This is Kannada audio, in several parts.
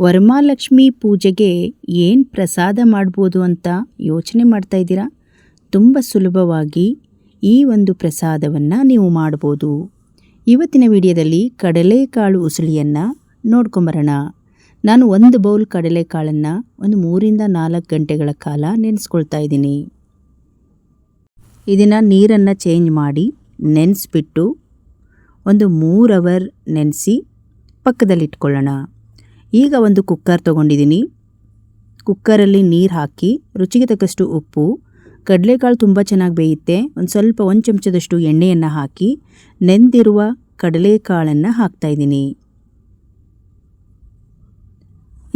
ವರಮಹಾಲಕ್ಷ್ಮಿ ಪೂಜೆಗೆ ಏನು ಪ್ರಸಾದ ಮಾಡ್ಬೋದು ಅಂತ ಯೋಚನೆ ಮಾಡ್ತಾ ಇದ್ದೀರಾ? ತುಂಬ ಸುಲಭವಾಗಿ ಈ ಒಂದು ಪ್ರಸಾದವನ್ನು ನೀವು ಮಾಡ್ಬೋದು. ಇವತ್ತಿನ ವಿಡಿಯೋದಲ್ಲಿ ಕಡಲೆಕಾಳು ಉಸುಳಿಯನ್ನು ನೋಡ್ಕೊಂಬರೋಣ. ನಾನು 1 ಬೌಲ್ ಕಡಲೆಕಾಳನ್ನು 3 ರಿಂದ 4 ಗಂಟೆಗಳ ಕಾಲ ನೆನೆಸ್ಕೊಳ್ತಾ ಇದ್ದೀನಿ. ಇದನ್ನು ನೀರನ್ನು ಚೇಂಜ್ ಮಾಡಿ ನೆನೆಸ್ಬಿಟ್ಟು 3 ಅವರ್ ನೆನೆಸಿ ಪಕ್ಕದಲ್ಲಿಟ್ಕೊಳ್ಳೋಣ. ಈಗ ಒಂದು ಕುಕ್ಕರ್ ತೊಗೊಂಡಿದ್ದೀನಿ. ಕುಕ್ಕರಲ್ಲಿ ನೀರು ಹಾಕಿ ರುಚಿಗೆ ತಕ್ಕಷ್ಟು ಉಪ್ಪು, ಕಡಲೆಕಾಳು ತುಂಬ ಚೆನ್ನಾಗಿ ಬೇಯುತ್ತೆ. ಒಂದು ಚಮಚದಷ್ಟು ಎಣ್ಣೆಯನ್ನು ಹಾಕಿ ನೆಂದಿರುವ ಕಡಲೆಕಾಳನ್ನು ಹಾಕ್ತಾಯಿದ್ದೀನಿ.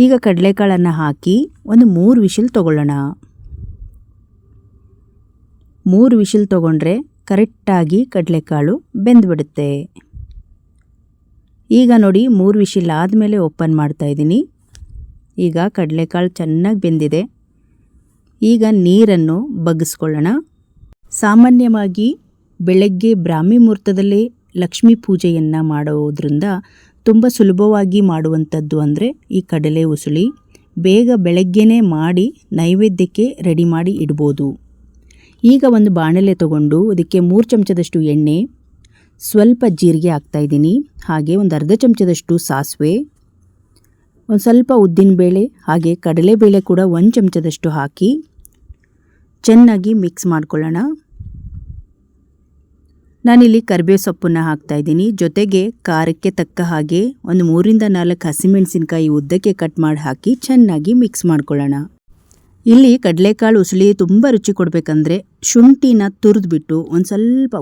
ಈಗ ಕಡಲೆಕಾಳನ್ನು ಹಾಕಿ 3 ವಿಷಲ್ ತೊಗೊಳ್ಳೋಣ. 3 ವಿಷಲ್ ತೊಗೊಂಡ್ರೆ ಕರೆಕ್ಟಾಗಿ ಕಡಲೆಕಾಳು ಬೆಂದುಬಿಡುತ್ತೆ. ಈಗ ನೋಡಿ 3 ವಿಷಲ್ ಆದಮೇಲೆ ಓಪನ್ ಮಾಡ್ತಾಯಿದ್ದೀನಿ. ಈಗ ಕಡಲೆಕಾಳು ಚೆನ್ನಾಗಿ ಬೆಂದಿದೆ. ಈಗ ನೀರನ್ನು ಬಗ್ಗಿಸ್ಕೊಳ್ಳೋಣ. ಸಾಮಾನ್ಯವಾಗಿ ಬೆಳಗ್ಗೆ ಬ್ರಾಹ್ಮಿ ಮುಹೂರ್ತದಲ್ಲೇ ಲಕ್ಷ್ಮೀ ಪೂಜೆಯನ್ನು ಮಾಡೋದ್ರಿಂದ ತುಂಬ ಸುಲಭವಾಗಿ ಮಾಡುವಂಥದ್ದು ಅಂದರೆ ಈ ಕಡಲೆ ಉಸುಳಿ. ಬೇಗ ಬೆಳಗ್ಗೆನೇ ಮಾಡಿ ನೈವೇದ್ಯಕ್ಕೆ ರೆಡಿ ಮಾಡಿ ಇಡ್ಬೋದು. ಈಗ ಒಂದು ಬಾಣಲೆ ತಗೊಂಡು ಅದಕ್ಕೆ 3 ಚಮಚದಷ್ಟು ಎಣ್ಣೆ, ಸ್ವಲ್ಪ ಜೀರಿಗೆ ಹಾಕ್ತಾಯಿದ್ದೀನಿ. ಹಾಗೆ ಒಂದು ಅರ್ಧ ಚಮಚದಷ್ಟು ಸಾಸಿವೆ, ಒಂದು ಸ್ವಲ್ಪ ಉದ್ದಿನಬೇಳೆ, ಹಾಗೆ ಕಡಲೆಬೇಳೆ ಕೂಡ 1 ಚಮಚದಷ್ಟು ಹಾಕಿ ಚೆನ್ನಾಗಿ ಮಿಕ್ಸ್ ಮಾಡ್ಕೊಳ್ಳೋಣ. ನಾನಿಲ್ಲಿ ಕರಿಬೇವು ಸೊಪ್ಪನ್ನು ಹಾಕ್ತಾಯಿದ್ದೀನಿ. ಜೊತೆಗೆ ಖಾರಕ್ಕೆ ತಕ್ಕ ಹಾಗೆ 3 ರಿಂದ 4 ಹಸಿಮೆಣಸಿನಕಾಯಿ ಉದ್ದಕ್ಕೆ ಕಟ್ ಮಾಡಿ ಹಾಕಿ ಚೆನ್ನಾಗಿ ಮಿಕ್ಸ್ ಮಾಡ್ಕೊಳ್ಳೋಣ. ಇಲ್ಲಿ ಕಡಲೆಕಾಳು ಉಸುಳಿ ತುಂಬ ರುಚಿ ಕೊಡಬೇಕಂದ್ರೆ ಶುಂಠಿನ ತುರಿದ್ಬಿಟ್ಟು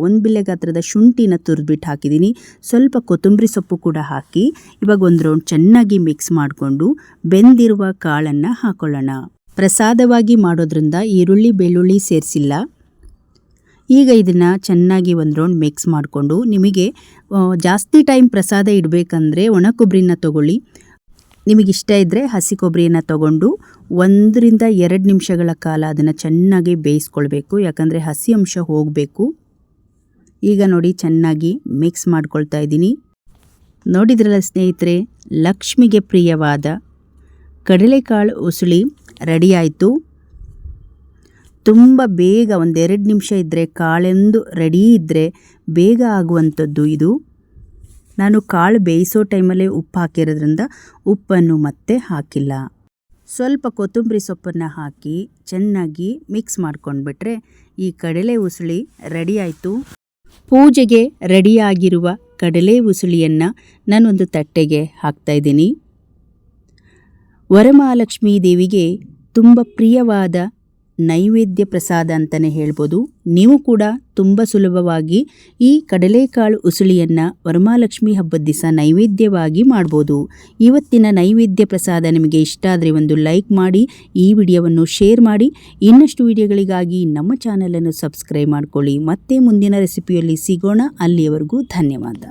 ಒಂದು ಬಿಲ್ಲೆ ಗಾತ್ರದ ಶುಂಠಿನ ತುರಿದ್ಬಿಟ್ಟು ಹಾಕಿದ್ದೀನಿ. ಸ್ವಲ್ಪ ಕೊತ್ತಂಬರಿ ಸೊಪ್ಪು ಕೂಡ ಹಾಕಿ ಇವಾಗ ಒಂದು ರೌಂಡ್ ಚೆನ್ನಾಗಿ ಮಿಕ್ಸ್ ಮಾಡಿಕೊಂಡು ಬೆಂದಿರುವ ಕಾಳನ್ನು ಹಾಕೊಳ್ಳೋಣ. ಪ್ರಸಾದವಾಗಿ ಮಾಡೋದ್ರಿಂದ ಈರುಳ್ಳಿ ಬೆಳ್ಳುಳ್ಳಿ ಸೇರಿಸಿಲ್ಲ. ಈಗ ಇದನ್ನು ಚೆನ್ನಾಗಿ ಒಂದು ರೌಂಡ್ ಮಿಕ್ಸ್ ಮಾಡಿಕೊಂಡು, ನಿಮಗೆ ಜಾಸ್ತಿ ಟೈಮ್ ಪ್ರಸಾದ ಇಡಬೇಕಂದ್ರೆ ಒಣ ಕೊಬ್ಬರಿನ ತೊಗೊಳ್ಳಿ. ನಿಮಗಿಷ್ಟ ಇದ್ದರೆ ಹಸಿ ಕೊಬ್ಬರಿಯನ್ನು ತೊಗೊಂಡು 1 ರಿಂದ 2 ನಿಮಿಷಗಳ ಕಾಲ ಅದನ್ನು ಚೆನ್ನಾಗಿ ಬೇಯಿಸ್ಕೊಳ್ಬೇಕು. ಯಾಕಂದರೆ ಹಸಿ ಅಂಶ ಹೋಗಬೇಕು. ಈಗ ನೋಡಿ ಚೆನ್ನಾಗಿ ಮಿಕ್ಸ್ ಮಾಡ್ಕೊಳ್ತಾ ಇದ್ದೀನಿ. ನೋಡಿದ್ರಲ್ಲ ಸ್ನೇಹಿತರೆ, ಲಕ್ಷ್ಮಿಗೆ ಪ್ರಿಯವಾದ ಕಡಲೆಕಾಳು ಉಸುಳಿ ರೆಡಿ ಆಯಿತು. ತುಂಬ ಬೇಗ 1-2 ನಿಮಿಷ ಇದ್ದರೆ ಕಾಳೆಂದು ರೆಡಿ ಇದ್ದರೆ ಬೇಗ ಆಗುವಂಥದ್ದು ಇದು. ನಾನು ಕಾಳು ಬೇಯಿಸೋ ಟೈಮಲ್ಲೇ ಉಪ್ಪು ಹಾಕಿರೋದ್ರಿಂದ ಉಪ್ಪನ್ನು ಮತ್ತೆ ಹಾಕಿಲ್ಲ. ಸ್ವಲ್ಪ ಕೊತ್ತಂಬರಿ ಸೊಪ್ಪನ್ನು ಹಾಕಿ ಚೆನ್ನಾಗಿ ಮಿಕ್ಸ್ ಮಾಡ್ಕೊಂಡ್ಬಿಟ್ರೆ ಈ ಕಡಲೆ ಉಸುಳಿ ರೆಡಿ ಆಯಿತು. ಪೂಜೆಗೆ ರೆಡಿಯಾಗಿರುವ ಕಡಲೆ ಉಸುಳಿಯನ್ನು ನಾನೊಂದು ತಟ್ಟೆಗೆ ಹಾಕ್ತಾಯಿದ್ದೀನಿ. ವರಮಹಾಲಕ್ಷ್ಮೀ ದೇವಿಗೆ ತುಂಬ ಪ್ರಿಯವಾದ ನೈವೇದ್ಯ ಪ್ರಸಾದ ಅಂತಲೇ ಹೇಳ್ಬೋದು. ನೀವು ಕೂಡ ತುಂಬ ಸುಲಭವಾಗಿ ಈ ಕಡಲೆಕಾಳು ಉಸುಳಿಯನ್ನು ವರಮಹಾಲಕ್ಷ್ಮಿ ಹಬ್ಬದ ದಿವಸ ನೈವೇದ್ಯವಾಗಿ ಮಾಡ್ಬೋದು. ಇವತ್ತಿನ ನೈವೇದ್ಯ ಪ್ರಸಾದ ನಿಮಗೆ ಇಷ್ಟ ಆದರೆ ಒಂದು ಲೈಕ್ ಮಾಡಿ, ಈ ವಿಡಿಯೋವನ್ನು ಶೇರ್ ಮಾಡಿ. ಇನ್ನಷ್ಟು ವಿಡಿಯೋಗಳಿಗಾಗಿ ನಮ್ಮ ಚಾನಲನ್ನು ಸಬ್ಸ್ಕ್ರೈಬ್ ಮಾಡ್ಕೊಳ್ಳಿ. ಮತ್ತೆ ಮುಂದಿನ ರೆಸಿಪಿಯಲ್ಲಿ ಸಿಗೋಣ. ಅಲ್ಲಿಯವರೆಗೂ ಧನ್ಯವಾದ.